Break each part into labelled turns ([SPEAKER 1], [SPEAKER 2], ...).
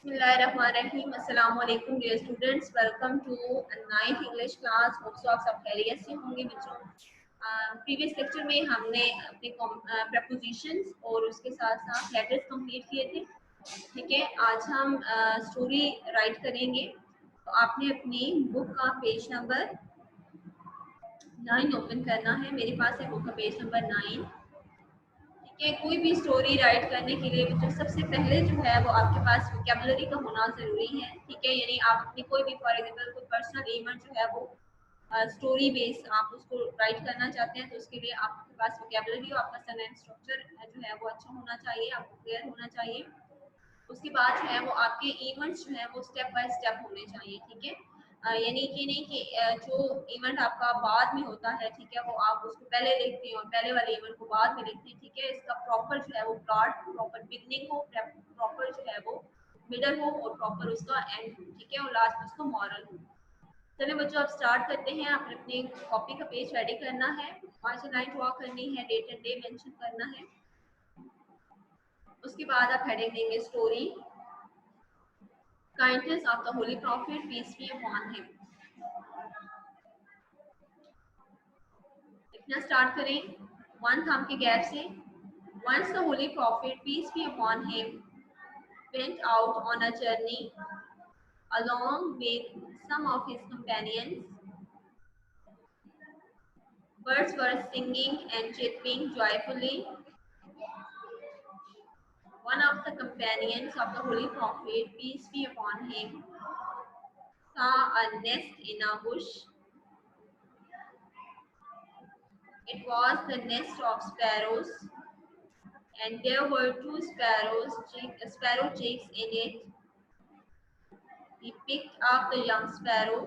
[SPEAKER 1] बिस्मिल्लाहिर्रहमानिर्रहीम। अस्सलाम वालेकुम dear students, welcome to ninth English class. Hope so आप सब खैरियत से होंगे बच्चों। प्रीवियस लेक्चर में हमने अपने प्रपोजिशंस और उसके साथ साथ लेटर्स कंप्लीट किए थे। ठीक है, आज हम स्टोरी राइट करेंगे। तो आपने अपनी बुक का पेज नंबर 9 ओपन करना है। मेरे पास है बुक का पेज नंबर 9। ठीक है, कोई भी स्टोरी राइट करने के लिए बच्चों सबसे पहले जो है वो आपके पास वोकेबलरी का होना ज़रूरी है। ठीक है, यानी आप अपनी कोई भी फॉर एग्जाम्पल कोई पर्सनल इवेंट जो है वो स्टोरी बेस आप उसको राइट करना चाहते हैं, तो उसके लिए आपके पास वोकेबलरी और आपका सेंटेंस स्ट्रक्चर जो है वो अच्छा होना चाहिए, आपको क्लियर होना चाहिए। उसके बाद जो है वो आपके इवेंट्स जो है वो स्टेप बाय स्टेप होने चाहिए। ठीक है, यानी कि नहीं कि जो इवेंट आपका बाद में होता है, ठीक है, वो आप उसको पहले लिखते हैं और पहले वाले इवेंट को बाद में लिखते हैं। ठीक है, इसका प्रॉपर जो है वो प्लॉट, प्रॉपर बिगनिंग हो, प्रॉपर जो है वो मिडल हो और प्रॉपर उसका एंड हो। ठीक है, और लास्ट में उसका मॉरल हो। चलिए बच्चों, आप स्टार्ट करते हैं। आपने अपनी कॉपी का पेज रेडी करना है, 5 लाइन ड्रॉ करनी है, डेट एंड डे मेंशन करना है। उसके बाद आप हेडिंग देंगे story, kindness of the Holy Prophet, peace be upon him। लिखना स्टार्ट करें वन थंब के गैप से। Once the Holy Prophet, peace be upon him, went out on a journey along with some of his companions. Birds were singing and chirping joyfully. One of the companions of the Holy Prophet, peace be upon him, saw a nest in a bush. It was the nest of sparrows, and there were two sparrow chicks in it. He picked up the young sparrow.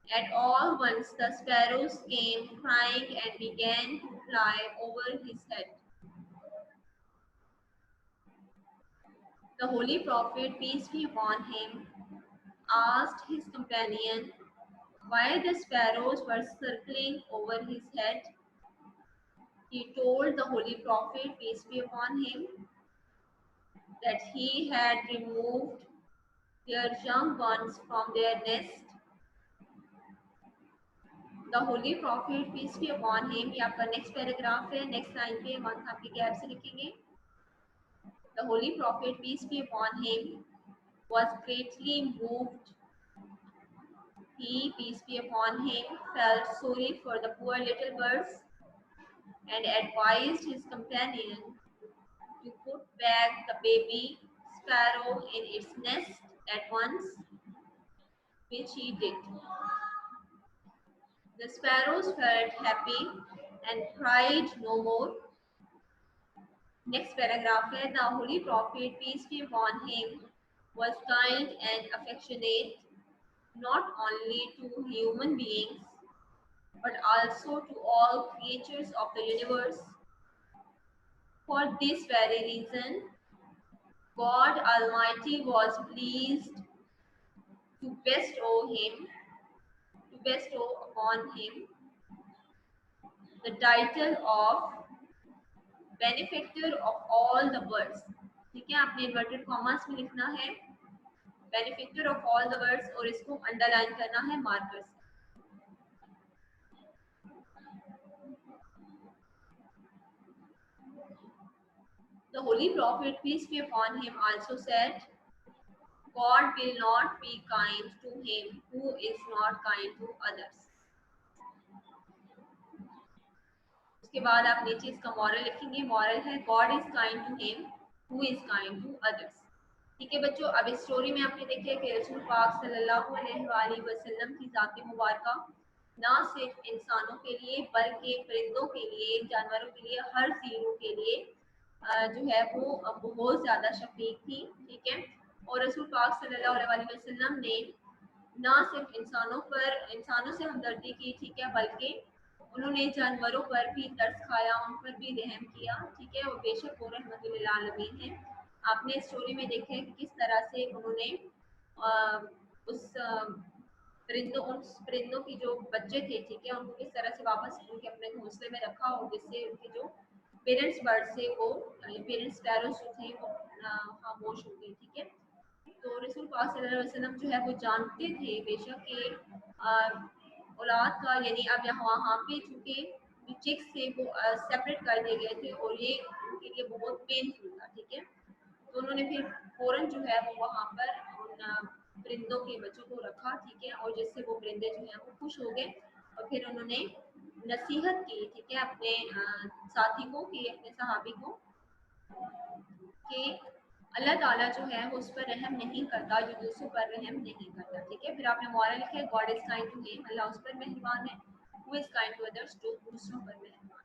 [SPEAKER 1] At all once the sparrows came crying and began to fly over his head. The Holy Prophet, peace be upon him, asked his companion why the sparrows were circling over his head. He told the Holy Prophet, peace be upon him, that he had removed their young ones from their nest. The Holy Prophet, peace be upon him, ये आपका next paragraph है। Next line पे one thumb के gap से लिखेंगे। The Holy Prophet, peace be upon him, was greatly moved. He, peace be upon him, felt sorry for the poor little birds and advised his companion to put back the baby sparrow in its nest at once, which he did. The sparrows felt happy and cried no more. Next paragraph है, the Holy Prophet, peace be upon him, was kind and affectionate not only to human beings but also to all creatures of the universe. For this very reason, God Almighty was pleased to bestow upon him the title of benefactor of all the birds। ठीक है, आपने inverted commas में लिखना है बेनिफिक्टर of all the words और इसको underline करना है मार्कर से। The Holy Prophet, peace be upon him, also said, God will not be kind to him who is not kind to others। उसके बाद आप नीचे इसका मॉरल लिखेंगे। मॉरल है God is kind to him who is kind to others. ठीक है बच्चों, अब इस स्टोरी में आपने देखा कि रसूल पाक सल्लल्लाहु अलैहि वसल्लम की ज़ात मुबारका ना सिर्फ इंसानों के लिए बल्कि परिंदों के लिए, जानवरों के लिए, हर जीरों के लिए जो है वो बहुत ज़्यादा शफीक थी। ठीक है, और रसूल पाक सल्लल्लाहु अलैहि वसल्लम ने ना सिर्फ इंसानों से हमदर्दी की, ठीक है, बल्कि उन्होंने जानवरों पर भी तरस खाया, उन पर भी रहम किया। ठीक है, वो बेशक वो रहमतुल लिल आलमीन है। आपने स्टोरी में देखा है कि किस तरह से उन्होंने उस परिंदों की जो बच्चे थे, ठीक है, उनको किस तरह से वापस उनके अपने घोंसले में रखा और जिससे उनके जो पेरेंट्स बर्ड से वो पेरेंट्स पैरोस जो थे वो खामोश हो गए, ठीक है। तो रसूल पाक सल्लल्लाहु अलैहि वसल्लम जो है वो जानते थे बेशक कि औलाद का यानी अब वहाँ पे चूँकि जो चिक्स थे वो सेपरेट कर दिए गए थे और ये उनके लिए बहुत पेनफुल था, ठीक है। तो उन्होंने फिर फ़ौरन जो है वो वहाँ पर उन परिंदों के बच्चों को रखा, ठीक है, और जिससे वो परिंदे जो हैं वो खुश हो गए और फिर उन्होंने नसीहत की, ठीक है, अपने साथी को कि अपने सहाबी को कि अल्लाह ताला जो है वो उस पर रहम नहीं करता जो दूसरों पर रहम नहीं करता, ठीक है। फिर आपने मोरल लिखा है God is kind to him, Allah उस पर मेहरबान है, who is kind to others, जो दूसरों पर मेहरबान,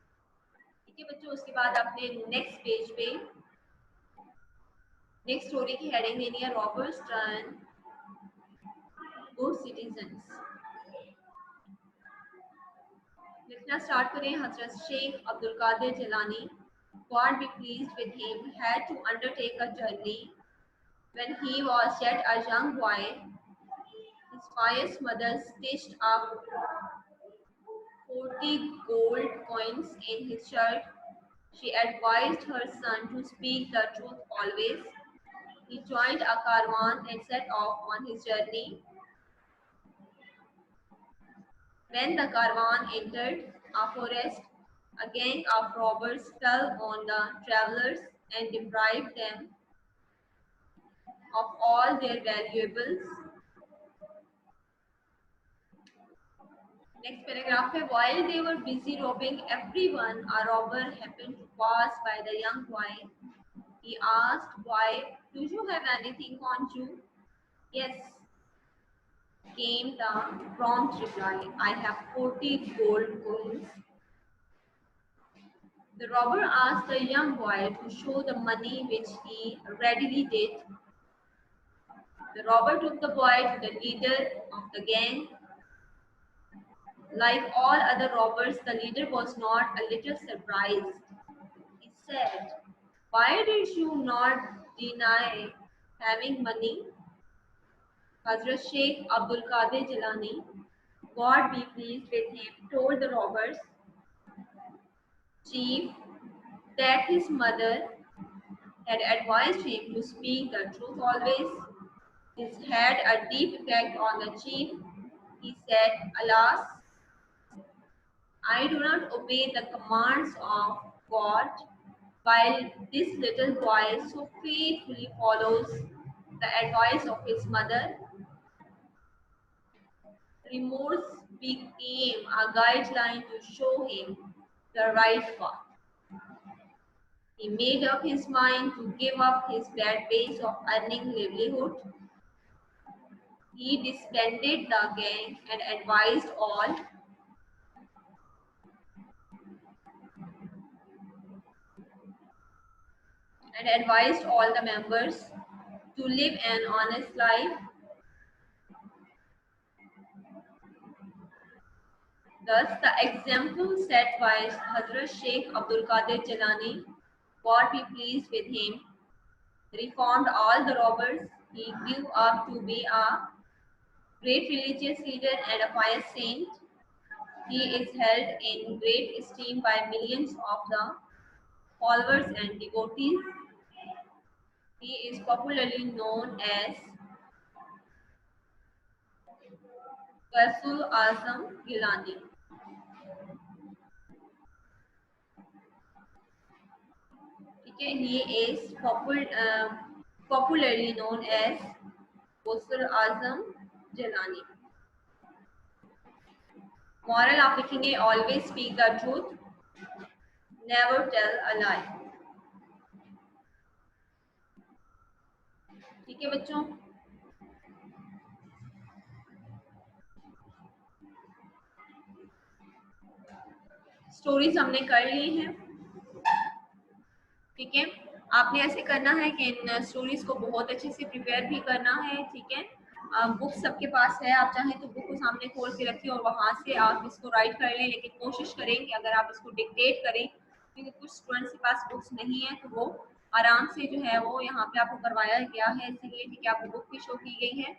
[SPEAKER 1] ठीक है बच्चों। उसके बाद आपने नेक्स्ट पेज पे नेक्स्ट स्टोरी की हेडिंग देनी है रॉबर्स टर्न गुड सिटीजन्स। लिखना स्टार्ट करें। हजरत Sheikh Abdul Qadir Jilani, God be pleased with him, had to undertake a journey when he was yet a young boy. His pious mother stitched up 40 gold coins in his shirt. She advised her son to speak the truth always. He joined a caravan and set off on his journey. When the caravan entered a forest, a gang of robbers fell on the travelers and deprived them of all their valuables. Next paragraph है, while they were busy robbing everyone, a robber happened to pass by the young boy. He asked, "Boy, do you have anything on you?" "Yes," came the prompt reply. "I have 40 gold coins." The robber asked the young boy to show the money, which he readily did. The robber took the boy to the leader of the gang. Like all other robbers, the leader was not a little surprised. He said, "Why did you not deny having money?" Hazrat Sheikh Abdul Qadir Jilani, God be pleased with him, told the robbers chief that his mother had advised him to speak the truth always. This had a deep effect on the chief. He said, "Alas, I do not obey the commands of God, while this little boy so faithfully follows the advice of his mother." Remorse became a guideline to show him the right path. He made up his mind to give up his bad ways of earning livelihood. He disbanded the gang and advised all the members to live an honest life. Thus, the example set by Hazrat Sheikh Abdul Qadir Jilani, God be pleased with him, reformed all the robbers. He grew up to be a great religious leader and a pious saint. He is held in great esteem by millions of the followers and devotees. He is popularly known as Gausul Azam Gilani. Okay, he is popularly known as Gausul Azam Gilani. Moral आप लिखेंगे always speak the truth, never tell a lie. ठीक है बच्चों, stories हमने कर ली हैं, ठीक है। आपने ऐसे करना है कि इन स्टोरीज को बहुत अच्छे से प्रिपेयर भी करना है, ठीक है। बुक सबके पास है, आप चाहें तो बुक को सामने खोल के रखिए और वहाँ से आप इसको राइट कर लें, लेकिन कोशिश करें कि अगर आप इसको डिक्टेट करें, क्योंकि कुछ स्टूडेंट्स के पास बुक्स नहीं है तो वो आराम से जो है वो यहाँ पे आपको करवाया गया है, इसीलिए ठीक है, आपको बुक भी शो की गई है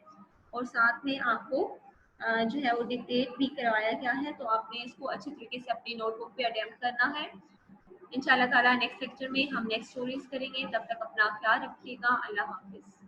[SPEAKER 1] और साथ में आपको जो है वो डिक्टेट भी करवाया गया है। तो आपने इसको अच्छी तरीके से अपनी नोटबुक पे अटेम्प्ट करना है, इंशाल्लाह ताला नेक्स्ट लेक्चर में हम नेक्स्ट स्टोरीज करेंगे। तब तक अपना ख्याल रखिएगा। अल्लाह हाफिज।